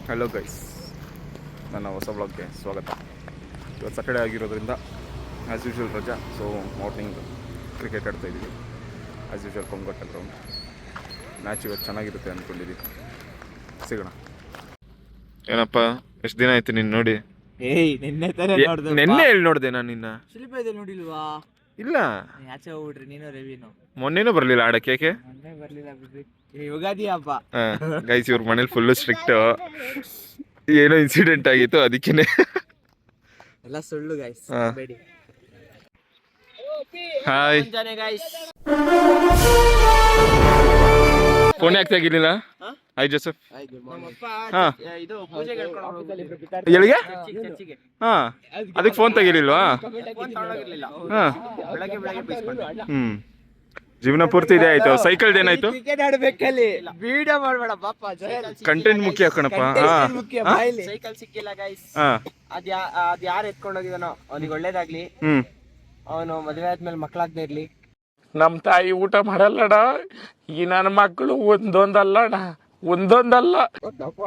Hello guys, ನನ್ನ ಹೊಸ ಬ್ಲಾಗ್ಗೆ ಸ್ವಾಗತ. ಇವತ್ತು ಸ್ಯಾಟರ್ಡೇ ಆಗಿರೋದ್ರಿಂದ ಆ್ಯಸ್ ಯೂಶ್ವಲ್ ರಜಾ. ಸೊ ಮಾರ್ನಿಂಗ್ ಕ್ರಿಕೆಟ್ ಆಡ್ತಾಯಿದ್ದೀವಿ. As usual Kongatta ground. Match ಇವತ್ತು ಚೆನ್ನಾಗಿರುತ್ತೆ ಅಂದ್ಕೊಂಡಿದ್ದೀವಿ. ಸಿಗೋಣ. ಏನಪ್ಪ, ಎಷ್ಟು ದಿನ ಆಯ್ತು ನೀನು ನೋಡಿ? ನಿನ್ನೆ ಎಲ್ಲಿ ನೋಡಿದೆ ನಾನು ನಿನ್ನ? ನೋಡಿಲ್ವಾ? ಇಲ್ಲ, ಆಚೆ ಹೋಗ್ಬಿಟ್ರಿ ನೀನು ರವಿನು. ಮೊನ್ನೆನೂ ಬರಲಿಲ್ಲ ಆಡಕ್ಕೆ. ಯಾಕೆ? ಮೊನ್ನೆ ಬರ್ಲಿಲ್ಲ ಬಿಡ್ರಿ, ಯುಗಾದಿ ಹಬ್ಬ. ಗೈಸ್, ಇವ್ರ ಮನೇಲಿ ಫುಲ್ಲು ಸ್ಟ್ರಿಕ್ಟು. ಏನೋ ಇನ್ಸಿಡೆಂಟ್ ಆಗಿತ್ತು, ಅದಕ್ಕೇನೆ ಎಲ್ಲ ಸುಳ್ಳು ಗೈಸ್. ಬೇಡಿ. ಹಾಯ್ ಗೈಸ್, ಫೋನ್ ಯಾಕೆ ತೆಗಿಲಿಲ್ಲ? Hi Joseph. ಹಾಂ, ಎಲ್ಲಿಗೆ? ಹಾಂ, ಅದಕ್ಕೆ ಫೋನ್ ತೆಗಿಲಿಲ್ವಾ? ಹಾಂ, ಜೀವನ ಪೂರ್ತಿ ಇದೆ ಆಯ್ತು. ಸೈಕಲ್ ಏನಾಯ್ತು? ಕ್ರಿಕೆಟ್ ಆಡ್ಬೇಕಲ್ಲಿ ವಿಡಿಯೋ ಮಾಡಬೇಡ ಪಾಪ. ಕಂಟೆಂಟ್ ಮುಖ್ಯ ಕಣಪ್ಪ. ಸೈಕಲ್ ಸಿಕ್ಕಿಲ್ಲ ಗೈಸ್. ಹಾಂ, ಅದ್ ಯಾರು ಎತ್ಕೊಂಡು ಹೋಗಿದಾನೋ ಅವನಿಗೆ ಒಳ್ಳೇದಾಗ್ಲಿ. ಅವನು ಮದುವೆ ಆದ್ಮೇಲೆ ಮಕ್ಕಳಾಗದೆ ಇರ್ಲಿ. ನಮ್ ತಾಯಿ ಊಟ ಮಾಡಲ್ಲಡ. ಈ ನನ್ನ ಮಕ್ಕಳು ಒಂದೊಂದಲ್ಲಣ, ಒಂದೊಂದಲ್ಲ.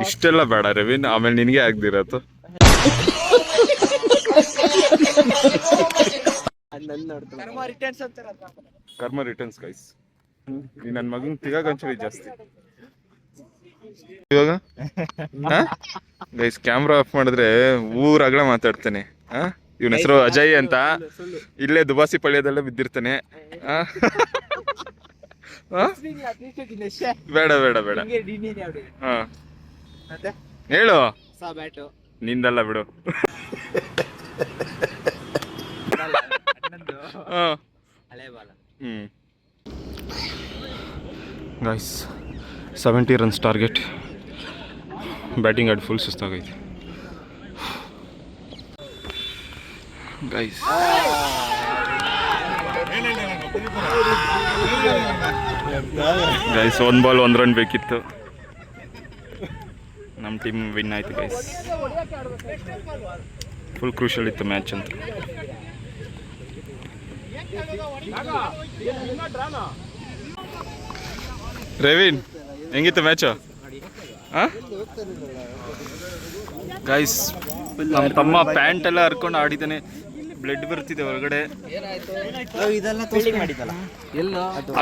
ಇಷ್ಟೆಲ್ಲ ಬೇಡ ರವೀನ್, ಆಮೇಲೆ ನಿನಗೆ ಆಗ್ದಿರತ್ತು. ಕರ್ಮ ರಿಟರ್ನ್ಸ್ ಗೈಸ್. ಈ ನನ್ನ ಮಗನ್ ತಿಗಾಗಂಚಲಿ ಜಾಸ್ತಿ ಇವಾಗ. ಗೈಸ್, ಕ್ಯಾಮ್ರಾ ಆಫ್ ಮಾಡಿದ್ರೆ ಊರಾಗ್ಲೇ ಮಾತಾಡ್ತಾನೆ. ಇವನ ಹೆಸರು ಅಜಯ್ ಅಂತ. ಇಲ್ಲೇ ದುಬಾಸಿ ಪಾಳ್ಯದಲ್ಲೇ ಬಿದ್ದಿರ್ತಾನೆ. ಬೇಡ ಬೇಡ ಬೇಡ. ಹಾ, ಹೇಳು. ನಿಂದಲ್ಲ ಬಿಡು. Guys, 70 runs target. ಬ್ಯಾಟಿಂಗ್ ಆಡಿ ಫುಲ್ ಸುಸ್ತಾಗೈತೆ ಗೈಸ್. ಗೈಸ್, 1 ಬಾಲ್ 1 ರನ್ ಬೇಕಿತ್ತು. ನಮ್ಮ ಟೀಮ್ ವಿನ್ ಆಯ್ತು ಗೈಸ್. ಫುಲ್ ಕ್ರೂಷಿಯಲ್ ಇತ್ತು ಮ್ಯಾಚ್ ಅಂತ. ರೆವಿನ್, ಹೆಂಗಿತ್ತು ಮ್ಯಾಚು? ಗೈಸ್, ನಮ್ಮ ತಮ್ಮ ಪ್ಯಾಂಟ್ ಎಲ್ಲ ಹರ್ಕೊಂಡು ಆಡಿದ್ದಾನೆ. ಬ್ಲಡ್ ಬರ್ತಿದೆ ಹೊರಗಡೆ.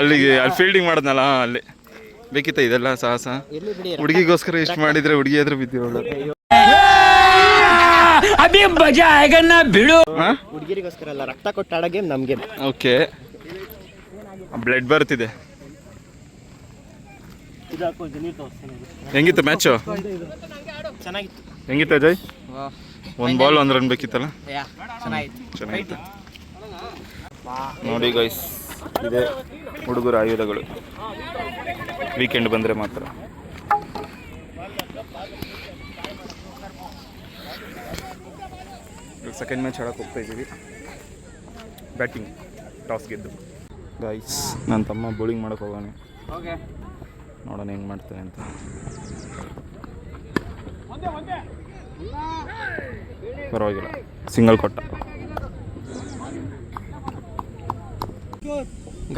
ಅಲ್ಲಿಗೆ ಅಲ್ಲಿ ಫೀಲ್ಡಿಂಗ್ ಮಾಡಿದ್ನಲ್ಲ, ಅಲ್ಲಿ ಬೇಕಿತ್ತ ಇದೆಲ್ಲ ಸಾಹಸ. ಹುಡುಗಿಗೋಸ್ಕರ ಇಷ್ಟು ಮಾಡಿದ್ರೆ ಹುಡುಗಿ ಆದ್ರೂ ಬಿದ್ದಿರೋಳು. ಹುಡುಗಿರಿಗೋಸ್ಕರ ಅಲ್ಲ, ರಕ್ತ ಕೊಟ್ಟಾಡೋ ಗೇಮ್ ನಮ್ಗೆ. ಓಕೆ, ಬ್ಲಡ್ ಬರ್ತಿದೆ. ಹೆಂಗಿತ್ತು ಮ್ಯಾಚು? ಚೆನ್ನಾಗಿತ್ತು. ಹೆಂಗಿತ್ತು ಅಜಯ್? 1 ball 1 run ಬೇಕಿತ್ತಲ್ಲ. ಚೆನ್ನಾಗಿತ್ತು. ನೋಡಿ ಗೈಸ್, ಇದೆ ಹುಡುಗರ ಆಯುಧಗಳು. ವೀಕೆಂಡ್ ಬಂದರೆ ಮಾತ್ರ. ಸೆಕೆಂಡ್ ಮ್ಯಾಚ್ ಆಡಕ್ಕೆ ಹೋಗ್ತಾ ಇದ್ದೀವಿ. ಬ್ಯಾಟಿಂಗ್ ಟಾಸ್ ಗೆದ್ದು. ಗೈಸ್, ನನ್ನ ತಮ್ಮ ಬೌಲಿಂಗ್ ಮಾಡಕ್ಕೆ ಹೋಗೋಣ. ನೋಡೋಣ ಹೆಂಗೆ ಮಾಡ್ತಾನೆ ಅಂತ. ಪರವಾಗಿಲ್ಲ, ಸಿಂಗಲ್ ಕೊಟ್ಟ.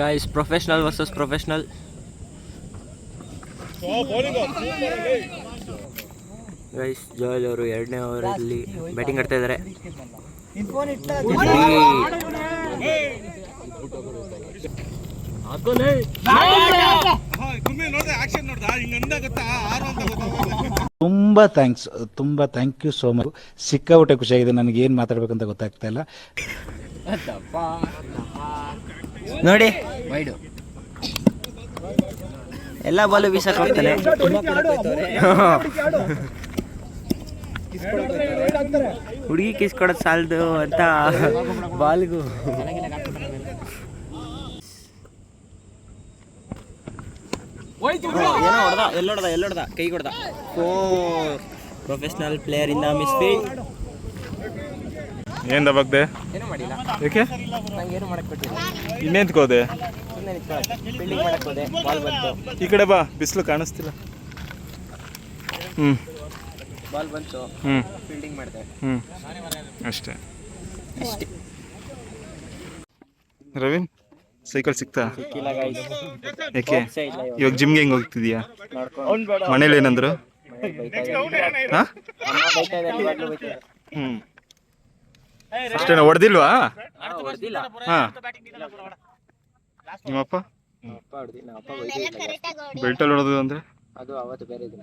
Guys, professional versus professional. Guys, Joel ಅವರು 2ನೇ ಓವರಲ್ಲಿ ಬ್ಯಾಟಿಂಗ್ ಆಡ್ತಾ ಇದ್ದಾರೆ. ತುಂಬಾ ಥ್ಯಾಂಕ್ ಯು ಸೋ ಮಚ್. ಸಿಕ್ಕಾಬಿಟ್ಟೆ ಖುಷಿಯಾಗಿದೆ. ನನಗೆ ಏನು ಮಾತಾಡ್ಬೇಕಂತ ಗೊತ್ತಾಗ್ತಾ ಇಲ್ಲ. ನೋಡಿ, ವೈಡು ಎಲ್ಲ ಬಾಲು ಬೀಸಕ್ಕೆ ಹೋಗ್ತಾನೆ. ಹುಡುಗಿ ಕಿಸ್ ಕೊಡೋದು ಸಾಲದು ಅಂತ ಬಾಲ್ಗೂ. ಎಲ್ಲೊಡ್ದ ಕೈ ಕೊಡ್ದ. ಪ್ರೊಫೆಷನಲ್ ಪ್ಲೇಯರ್ ಇಂದ ಮಿಸ್ ಫೀಲ್ಡ್. ಏನು ದಬಾಕ್ದೆ? ಏನೂ ಮಾಡಿಲ್ಲ. ಏಕೆ? ನಂಗೆ ಏನು ಮಾಡಕ್ಕೆ ಬಿಟ್ಟಿಲ್ಲ. ಇನ್ನೇಂತ್ಕೋದೆ? ಸುಮ್ಮನೆ ಫೀಲ್ಡಿಂಗ್ ಮಾಡಕ್ಕೆ ಹೋದೆ, ಬಾಲ್ ಬಂತು. ಈ ಕಡೆ ಬಾ, ಬಿಸಿಲು ಕಾಣಿಸ್ತಿಲ್ಲ. ಬಾಲ್ ಬಂತು, ಫೀಲ್ಡಿಂಗ್ ಮಾಡಿದೆ. ಅಷ್ಟೇ. ರವೀನ್, ಸೈಕಲ್ ಸಿಕ್ತಾ? ಸಿಕ್ಕಿಲ್ಲ ಗೈಸ್. ಯಾಕೆ? ಇವಾಗ ಜಿಮ್ಗೆ ಹೆಂಗೆ ಹೋಗ್ತಿದ್ಯಾ? ಮನೇಲಿ ಏನಂದ್ರು? ಹಾ ಅಮ್ಮ ಬೈತಾ ಇದ್ದಾರೆ, ಇವಾಗ್ಲೂ ಬೈತಾ ಇದ್ದಾರೆ. ಅಷ್ಟೇನಾ, ಹೊಡೆದಿಲ್ವಾ? ಹೊಡ್ದಿಲ್ಲ. ಹಾ ನಿಮ್ಮಪ್ಪ ಅಪ್ಪ ಹೊಡ್ದಿಲ್ಲ, ಅಪ್ಪ ಬೈದಿಲ್ಲ. ಬೆಲ್ಟಲ್ಲಿ ಹೊಡೆದು ಅಂದ್ರೆ ಅದು ಅವತ್ತು ಬೇರೆ ದಿನ.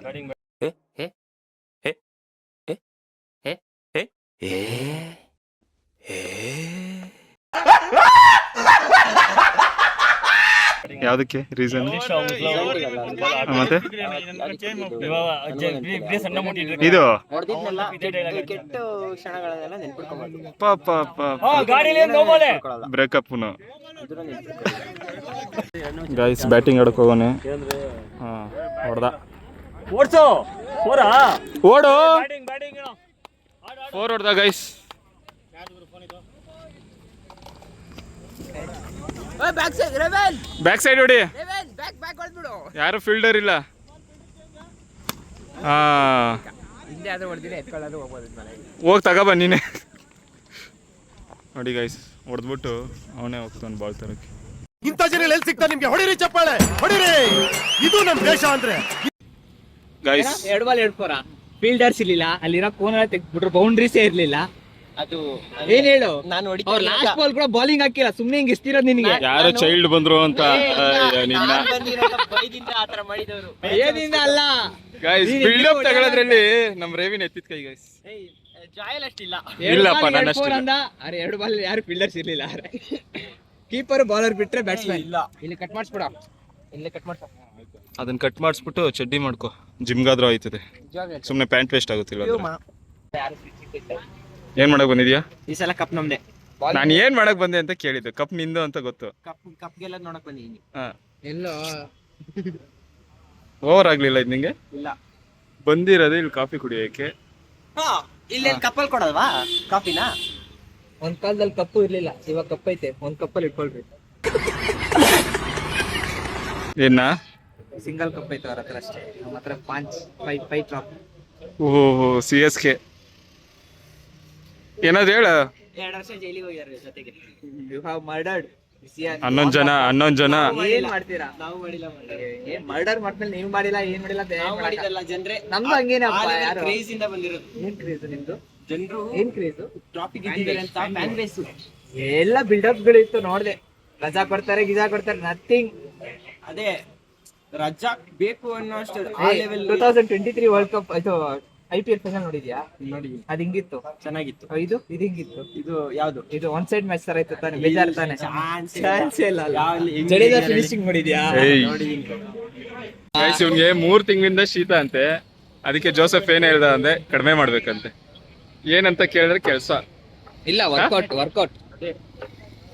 ಯಾವ್ದಕ್ಕೆ ರೀಸನ್? ಮತ್ತೆ ಇದು ಹೊಡ್ದಿದ್ನೆಲ್ಲ ಕೆಟ್ಟ ಕ್ಷಣಗಳನ್ನೆಲ್ಲ ನೆನ್ಪಿಟ್ಕೊಂಬಾರ್ದು. ಬ್ರೇಕಪ್ನು ಗೈಸ್ ಬ್ಯಾಟಿಂಗ್ ಆಡಕ್ ಹೋಗೋನೆ. ಹಾಂ ಹೊಡೆದ, ಓಡು 4 ಹೊಡೆದ ಗೈಸ್. ಬ್ಯಾಕ್ ಸೈಡ್ ಹೊಡಿ, ಯಾರು ಫೀಲ್ಡರ್ ಇಲ್ಲ. ಹೋಗಿ ತಗೋಬ ನೀನೆ. ನೋಡಿ ಗೈಸ್ ಹೊಡೆದ್ಬಿಟ್ಟು ಅವನೇ ಹೋಗ್ತಾನೆ ಬಾಲ್ ತರಕ್ಕೆ. ಇಂಥ ಜನ ಎಲ್ಲಿ ಸಿಗ್ತಾ ನಿಮ್ಗೆ? ಹೊಡಿರಿ ಚಪ್ಪಾಳೆ, ಹೊಡಿರಿ. ಇದು ನಮ್ ದೇಶ ಅಂದ್ರೆ. ಗೈಸ್ 2 ಬಾಲ್ 2 4 ಫೀಲ್ಡರ್ಸ್ ಇರ್ಲಿಲ್ಲ, ಅಲ್ಲಿರೋ ಕೋನ್ ಎಲ್ಲ ತೆಗ್ದ್ಬಿಟ್ರು, ಬೌಂಡ್ರೀಸೇ ಇರ್ಲಿಲ್ಲ. ಅದು ಏನ್ ಹೇಳು, ನಾನು ಅವ್ರ ಲಾಸ್ಟ್ ಬಾಲ್ ಕೂಡ ಬೌಲಿಂಗ್ ಹಾಕಿಲ್ಲ, ಸುಮ್ನೆ ಹಿಂಗ್ ಎಷ್ಟಿರೋದು ನಿನಗೆ. ಯಾರು ಚೈಲ್ಡ್ ಬಂದ್ರು ಅಂತ ನಿನ್ನ ಬೈದಿಂದ ಆತರ ಮಾಡಿದವರು ಏನಿಂದ ಅಲ್ಲ. ಗೈಸ್ ಬಿಲ್ಡಪ್ ತಗೊಳ್ಳೋದ್ರಲ್ಲಿ ನಮ್ ರೇವಿನ ಎತ್ತಿದ ಕೈ ಗೈಸ್. ಜಾಯಲ್ ಅಷ್ಟಿಲ್ಲ. ಇಲ್ಲಪ್ಪ ನಾನು ಅಷ್ಟಿಲ್ಲ. ಅರೆ 2 ಬಾಲ್ ಯಾರು ಫೀಲ್ಡರ್ಸ್ ಇರ್ಲಿಲ್ಲ. ಕೀಪರ್ ಬೌಲರ್ ಬಿಟ್ರೆ ಬ್ಯಾಟ್ಸ್ಮನ್ ಇಲ್ಲ. ಇಲ್ಲಿ ಕಟ್ ಮಾಡಿಸ್ಬಿಡ, ಇಲ್ಲಿ ಕಟ್ ಮಾಡ್ಸ. ಅದನ್ನ ಕಟ್ ಮಾಡಿಸ್ಬಿಟ್ಟು ಚಡ್ಡಿ ಮಾಡ್ಕೊ, ಜಿಮ್ಗಾದ್ರೂ ಆಯ್ತದೆ. ಸುಮ್ನೆ ಪ್ಯಾಂಟ್ ವೇಸ್ಟ್ ಆಗುತ್ತಿಲ್ಲ. ಏನ್ ಮಾಡಕ್ ಬಂದಿದ್ಯಾ? ಈ ಸಲ ಕಪ್ ನಮ್ದೆ. ನಾನು ಏನ್ ಮಾಡಕ್ ಬಂದೆ ಅಂತ ಕೇಳಿದ್ದು. ಕಪ್ ನಿಂದು ಅಂತ ಗೊತ್ತು. ಕಪ್ ಗೆಲ್ಲ ನೋಡಕ್ ಬಂದಿದ್ದೀನಿ. ಎಲ್ಲೋ ಓವರ್ ಆಗ್ಲಿಲ್ಲ ಇದು ನಿಂಗೆ? ಇಲ್ಲ, ಬಂದಿರೋದು ಇಲ್ಲಿ ಕಾಫಿ ಕುಡಿಯೋಕೆ. ಇಲ್ಲಿ ಕಪ್ಪಲ್ ಕೊಡಲ್ವಾ ಕಾಫಿನ? ಒಂದ್ ಕಾಲದಲ್ಲಿ ಕಪ್ಪು ಇರ್ಲಿಲ್ಲ, ಇವಾಗ ಕಪ್ ಐತೆ, ಒಂದ್ ಕಪ್ಪಲ್ಲಿ ಇಟ್ಕೊಳ್ರಿ. ಏನ ಸಿಂಗಲ್ ಕಪ್ ಐತೆ ಅವ್ರ ಹತ್ರ ಅಷ್ಟೇ, ನಮ್ಮ ಹತ್ರ 5 ಡ್ರಾಪ್. ಓಹೋ CSK ಏನಾದ್ರು ಹೇಳ. 2 ವರ್ಷ ಜೈಲಿಗೆ ಹೋಗಿದ್ದಾರೆ ಜೊತೆಗೆ. ಯು ಹ್ಯಾವ್ ಮರ್ಡರ್ಡ್ 11 ಜನ. ಏನ್ ಮಾಡ್ತೀರಾ? ನಾವು ಮಾಡಿಲ್ಲ. ಏನ್ ಮರ್ಡರ್ ಮಾಡ್ಮೇಲೆ ನೀವು ಮಾಡಿಲ್ಲ, ಏನ್ ಮಾಡಿಲ್ಲ ಅಂತ ಮಾಡಿದಲ್ಲ ಜನರೇ. ನಮ್ದು ಹಂಗೇನಪ್ಪ, ಯಾರು ಕ್ರೇಜ್ ಇಂದ ಬಂದಿರೋದು. ಏನ್ ಕ್ರೇಜ್ ನಿಮ್ದು? ಜನರು ಏನ್ ಕ್ರೇಜ್? ಟಾಪಿಕ್ ಇಟ್ಟಿದ್ದಾರೆ ಅಂತ ಫ್ಯಾನ್ ಬೇಸ್ ಎಲ್ಲ ಬಿಲ್ಡಪ್ ಗಳು ಇತ್ತು. ನೋಡ್ದೆ ರಜಾ ಕೊಡ್ತಾರೆ, ಗಿಜಾ ಕೊಡ್ತಾರೆ, ನಥಿಂಗ್. ಅದೇ ರಜಾ ಬೇಕು ಅನ್ನೋ ಅಷ್ಟು ಆ ಲೆವೆಲ್. 2023 ವರ್ಲ್ಡ್ ಕಪ್ ಇದು IPL ಫೈನಲ್ ನೋಡಿದ್ಯಾ? ನೋಡಿ, ಅದ್ ಹಿಂಗಿತ್ತು, ಚೆನ್ನಾಗಿತ್ತು. ಇದು ಹಿಂಗಿತ್ತು. ಇದು ಯಾವ್ದು? ಇದು ಒನ್ ಸೈಡ್ ಮ್ಯಾಚ್ ತರ ಇತ್ತು ತಾನೆ, ಬೇಜಾರ್ ತಾನೆ. ಚಾನ್ಸ್ ಇಲ್ಲ. ಜಡೇಜಾ ಫಿನಿಶಿಂಗ್ ನೋಡಿದ್ಯಾ? ನೋಡಿ ಗೈಸ್ ಇವ್ನಿಗೆ 3 ತಿಂಗಳಿಂದ ಶೀತ ಅಂತೆ. ಅದಕ್ಕೆ ಜೋಸೆಫ್ ಏನ್ ಹೇಳ್ದ ಅಂದ್ರೆ ಕಡಿಮೆ ಮಾಡ್ಬೇಕಂತೆ. ಏನಂತ ಕೇಳಿದ್ರೆ ಕೆಲಸ ಇಲ್ಲ, ವರ್ಕೌಟ್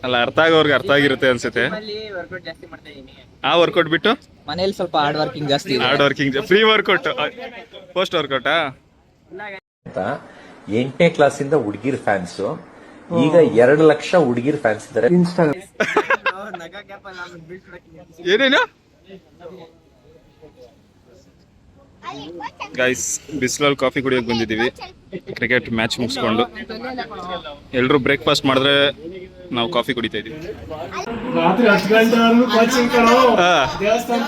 ಅಲ್ಲ, ಅರ್ಥ ಆಗೋರ್ಗೆ ಅರ್ಥ ಆಗಿರುತ್ತೆ ಅನ್ಸುತ್ತೆ. ವರ್ಕೌಟ್ ಜಾಸ್ತಿ ಮಾಡ್ತಾ ಇದೀನಿ. ಆ ವರ್ಕೌಟ್ ಬಿಟ್ಟು ಮನೇಲಿ ಸ್ವಲ್ಪ ಹಾರ್ಡ್ ವರ್ಕಿಂಗ್ ಜಾಸ್ತಿ. Hard working, free workout, post ವರ್ಕೌಟಾ? 8ನೇ ಕ್ಲಾಸಿಂದ ಹುಡುಗಿರ್ ಫ್ಯಾನ್ಸ್, ಈಗ 2 ಲಕ್ಷ ಹುಡುಗಿರ್ ಫ್ಯಾನ್ಸ್ ಇದ್ದಾರೆ. ಏನೇನು ಗೈಸ್, ಬಿಸಿಲಲ್ಲಿ ಕಾಫಿ ಕುಡಿಯೋಕೆ ಬಂದಿದ್ದೀವಿ. ಕ್ರಿಕೆಟ್ ಮ್ಯಾಚ್ ಮುಗಿಸ್ಕೊಂಡು ಎಲ್ಲರೂ ಬ್ರೇಕ್ಫಾಸ್ಟ್ ಮಾಡಿದ್ರೆ ನಾವು ಕಾಫಿ ಕುಡಿತಾ ಇದೀವಿ. ರಾತ್ರಿ 10 ಗಂಟೆವರೆಗೂ ಕೋಚಿಂಗ್ ಕಣೋ, ದೇವಸ್ಥಾನ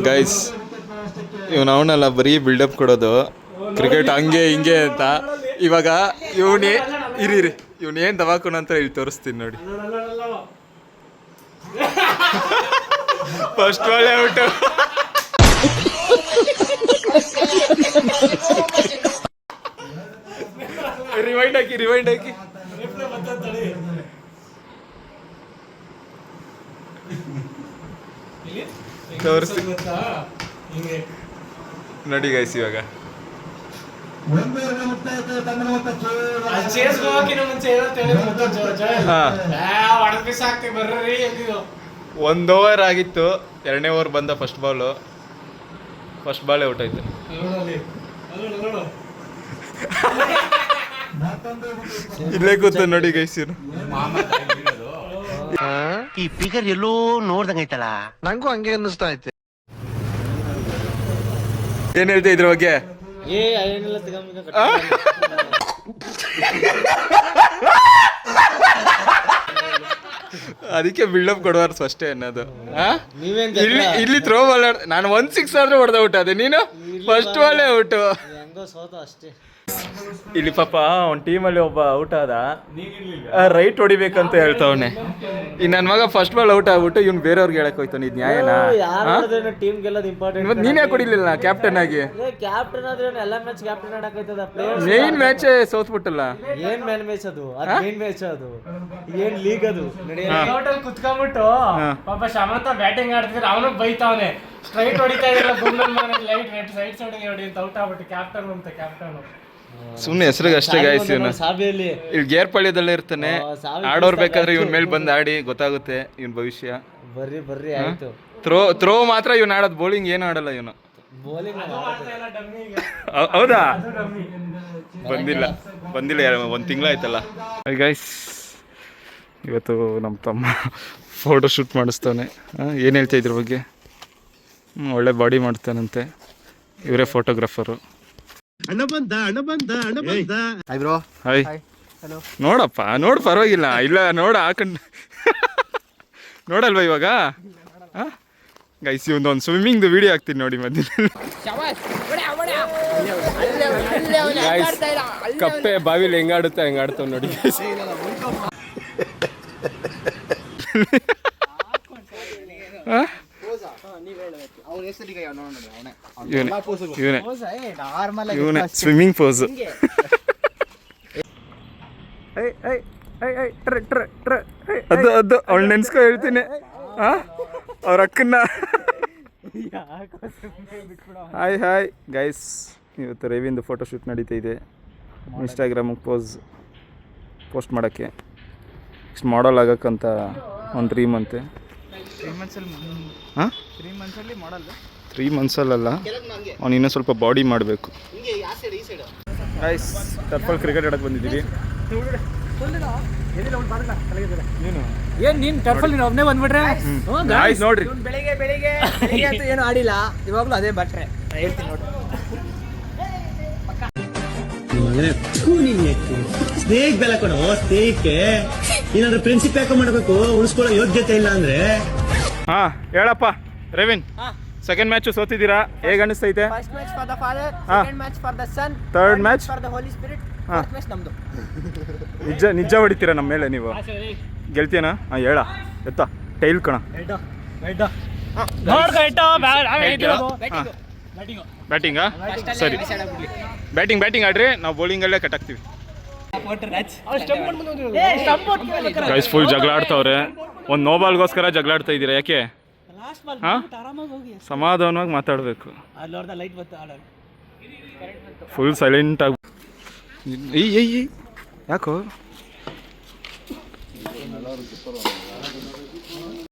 ಗೈಸ್ ಇವನು ಅವನಲ್ಲ ಬರೀ ಬಿಲ್ಡಪ್ ಕೊಡೋದು, ಕ್ರಿಕೆಟ್ ಹಂಗೆ ಹಿಂಗೆ ಅಂತ. ಇವಾಗ ಇರಿ ಇವನೇನ್ ದವಾಖಾನ ಅಂತ ಇಲ್ಲಿ ತೋರಿಸ್ತೀನಿ ನೋಡಿ. First ball out. ರಿವೈಂಡ್ ಹಾಕಿ ತೋರಿಸಿ ನೋಡಿ ಗೈಸ್. ಇವಾಗ ಒಂದು ಓವರ್ ಆಗಿತ್ತು, 2ನೇ ಓವರ್ ಬಂದ ಫಸ್ಟ್ ಬಾಲ್ ಔಟ್ ಆಯ್ತು. ಇಲ್ಲೇ ಕೂತ ನೋಡಿ ಗೈಸ್. ಈ ಫಿಗರ್ ಎಲ್ಲೋ ನೋಡ್ದಂಗೈತಲ್ಲ, ನಂಗೂ ಹಂಗೆ ಅನ್ನಿಸ್ತಾ ಐತೆ. ಏನ್ ಹೇಳ್ತಾ ಇದ್ರ ಬಗ್ಗೆ? ಅದಕ್ಕೆ ಬಿಲ್ಡಪ್ ಕೊಡುವಾರ್ಸು ಅಷ್ಟೇ ಅನ್ನೋದು. ಇಲ್ಲಿ ಥ್ರೋ ಬಾಲ್ ನಾನು 1-6 ಆದ್ರೂ ಹೊಡೆದ ಔಟ್ ಅದೇ, ನೀನು ಫಸ್ಟ್ ಬಾಲೇ ಔಟು. ಇಲ್ಲಿ ಪಾಪ ಅವ್ನ ಟೀಮಲ್ಲಿ ಒಬ್ಬ ಔಟ್ ಆದ, ರೈಟ್ ಹೊಡಿಬೇಕಂತ ಹೇಳ್ತಾವನೆ. ಈ ನನ್ನ ಮಗ ಫಸ್ಟ್ ಬಾಲ್ ಔಟ್ ಆಗ್ಬಿಟ್ಟು ಇವ್ನು ಬೇರೆಯವ್ರಿಗೆ ಹೇಳಕ್ ಹೋಯ್ತಾನೆ. ಇದು ನ್ಯಾಯನಾ? ಟೀಮ್ ಗೆಲ್ಲೋದು ಇಂಪಾರ್ಟೆಂಟ್. ಮತ್ತೆ ನೀನೇ ಕೊಡಿಲಿಲ್ಲ ಕ್ಯಾಪ್ಟನ್ ಆಗಿ? ಕ್ಯಾಪ್ಟನ್ ಆದ್ರೆ ಎಲ್ಲ ಮ್ಯಾಚ್ ಕ್ಯಾಪ್ಟನ್ ಆಡಕೈತದ. ಮೇನ್ ಮ್ಯಾಚ್ ಸೋತ್ಬಿಟ್ಟಲ್ಲ. ಏನ್ ಮ್ಯಾಚ್ ಅದು? ಮೇನ್ ಮ್ಯಾಚ್ ಅದು, ಏನ್ ಲೀಗ್ ಅದು. ಹೋಟೆಲ್ ಕುತ್ಕೊಂಡ್ಬಿಟ್ಟು ಪಾಪ ಶಮಂತ ಬ್ಯಾಟಿಂಗ್ ಆಡ್ತಿದ್ರೆ ಅವನು ಬೈತಾವನೆ, ಸ್ಟ್ರೈಟ್ ಹೊಡಿತಾ ಇದ್ರಲ್ಲ ಲೈಟ್ ಸೈಡ್ ಹೊಡಿ ಅಂತ ಔಟ್ ಆಗ್ಬಿಟ್ಟು ಕ್ಯಾಪ್ಟನ್ ಅಂತ. ಕ್ಯಾಪ್ಟನ್ ಸುಮ್ಮನೆ ಹೆಸರಿಗೆ ಅಷ್ಟೇ ಗಾಯಿಸಿ ಇವನು. ಸಾಬಿಯಲ್ಲಿ ಇಲ್ಲಿ ಗೇರ್ ಪಾಳ್ಯದಲ್ಲೇ ಇರ್ತಾನೆ. ಆಡೋರ್ ಬೇಕಾದ್ರೆ ಇವನ್ ಮೇಲೆ ಬಂದು ಆಡಿ ಗೊತ್ತಾಗುತ್ತೆ ಇವನ್ ಭವಿಷ್ಯ. ಬರ್ರಿ ಆಯ್ತು. ಥ್ರೋ ಮಾತ್ರ ಇವನ್ ಆಡೋದು, ಬೌಲಿಂಗ್ ಏನು ಆಡಲ್ಲ ಇವನು. ಬೌಲಿಂಗ್ ಹೌದಾ? ಬಂದಿಲ್ಲ 1 ತಿಂಗಳಾಯ್ತಲ್ಲ. ಗೈಸ್, ಇವತ್ತು ನಮ್ಮ ತಮ್ಮ ಫೋಟೋ ಶೂಟ್ ಮಾಡಿಸ್ತಾನೆ. ಏನು ಹೇಳ್ತಾ ಇದ್ರ ಬಗ್ಗೆ? ಒಳ್ಳೆ ಬಾಡಿ ಮಾಡ್ತಾನಂತೆ. ಇವರೇ ಫೋಟೋಗ್ರಾಫರು. ಹಾಯ್. ನೋಡಪ್ಪ, ನೋಡು, ಪರವಾಗಿಲ್ಲ. ಇಲ್ಲ ನೋಡ ಹಾಕೊಂಡು ನೋಡಲ್ವಾ ಇವಾಗ? ಗೈಸ್, ಒಂದು ಸ್ವಿಮ್ಮಿಂಗ್ದು ವಿಡಿಯೋ ಹಾಕ್ತೀನಿ ನೋಡಿ ಮಧ್ಯದಲ್ಲಿ. ಕಪ್ಪೆ ಬಾವಿಲಿ ಹೆಂಗಾಡುತ್ತೆ ಹಂಗಾಡ್ತಾವ ನೋಡಿ. ಇವನೇ ಸ್ವಿಮ್ಮಿಂಗ್ ಪೋಸ್. ಅದು ಅವಳು ನೆನ್ಸ್ಕೊ ಹೇಳ್ತೀನಿ. ಅವ್ರ ಅಕ್ಕನ್ನ. ಹಾಯ್ ಗೈಸ್, ಇವತ್ತು ರವಿಂದು ಫೋಟೋ ಶೂಟ್ ನಡೀತಾ ಇದೆ. ಇನ್ಸ್ಟಾಗ್ರಾಮಿಗೆ ಪೋಸ್ಟ್ ಮಾಡೋಕ್ಕೆ. ನೆಕ್ಸ್ಟ್ ಮಾಡಲ್ ಆಗೋಕ್ಕಂತ ಒಂದು 3 ಮಂತ್. 3 ಮಂತ್ಸಲ್ಲ, ಅವ್ನು ಇನ್ನೂ ಸ್ವಲ್ಪ ಬಾಡಿ ಮಾಡಬೇಕು. ಗೈಸ್, ಟರ್ಫಲ್ಲಿ ಕ್ರಿಕೆಟ್ ಆಡೋಕ್ಕೆ ಬಂದಿದ್ದೀವಿ. ನೀನ್ ಟರ್ಫಲ್ಲಿ ಒಬ್ಬನೇ ಬಂದ್ಬಿಟ್ರೆ ನೋಡ್ರಿ. ಬೆಳಿಗ್ಗೆ ಅಂತ ಏನು ಆಡಿಲ್ಲ, ಇವಾಗ್ಲೂ ಅದೇ ಬಟ್ರೆ ಹೇಳ್ತೀನಿ ನೋಡ್ರಿ. ಸ್ನೇಹಿಕ್ ಬೆಲೆ ಕೊಡು. ಸ್ನೇಹಿಕ್ಕೆ ಏನಾದ್ರು ಪ್ರಿನ್ಸಿಪ್ ಯಾಕೆ ಮಾಡಬೇಕು? ಉಳಿಸ್ಕೊಳ್ಳೋ ಯೋಗ್ಯತೆ ಇಲ್ಲ ಅಂದ್ರೆ. ಹೇಳಪ್ಪ ರವಿನ್, ಸೆಕೆಂಡ್ ಮ್ಯಾಚ್ ಸೋತಿದ್ದೀರಾ, ಹೇಗೆ ಅನಿಸ್ತೈತೆ? First match for the father, second match for the son, third match for the holy spirit, fourth match ನಮ್ದು. ನಿಜ ಹೊಡಿತೀರಾ ನಮ್ಮ ಮೇಲೆ ನೀವು? ಗೆಲ್ತೀಯನಾ? ಹೇಳ ಎತ್ತ ಟೈಲ್ ಕಣ. ಬ್ಯಾಟಿಂಗಾ? ಸರಿ, ಬ್ಯಾಟಿಂಗ್ ಆಡ್ರಿ, ನಾವು ಬೌಲಿಂಗಲ್ಲೇ ಕಟ್ಟಾಕ್ತೀವಿ. ಗೈಸ್, ಫುಲ್ ಜಗಳ ಆಡ್ತಾವ್ರೆ. ಒಂದು ನೋಬಾಲ್ಗೋಸ್ಕರ ಜಗಳ ಆಡ್ತಾ ಇದ್ದೀರಾ, ಯಾಕೆ? ಸಮಾಧಾನವಾಗಿ ಮಾತಾಡಬೇಕು. ಫುಲ್ ಸೈಲೆಂಟ್ ಆಗಿ. ಯಾಕೋ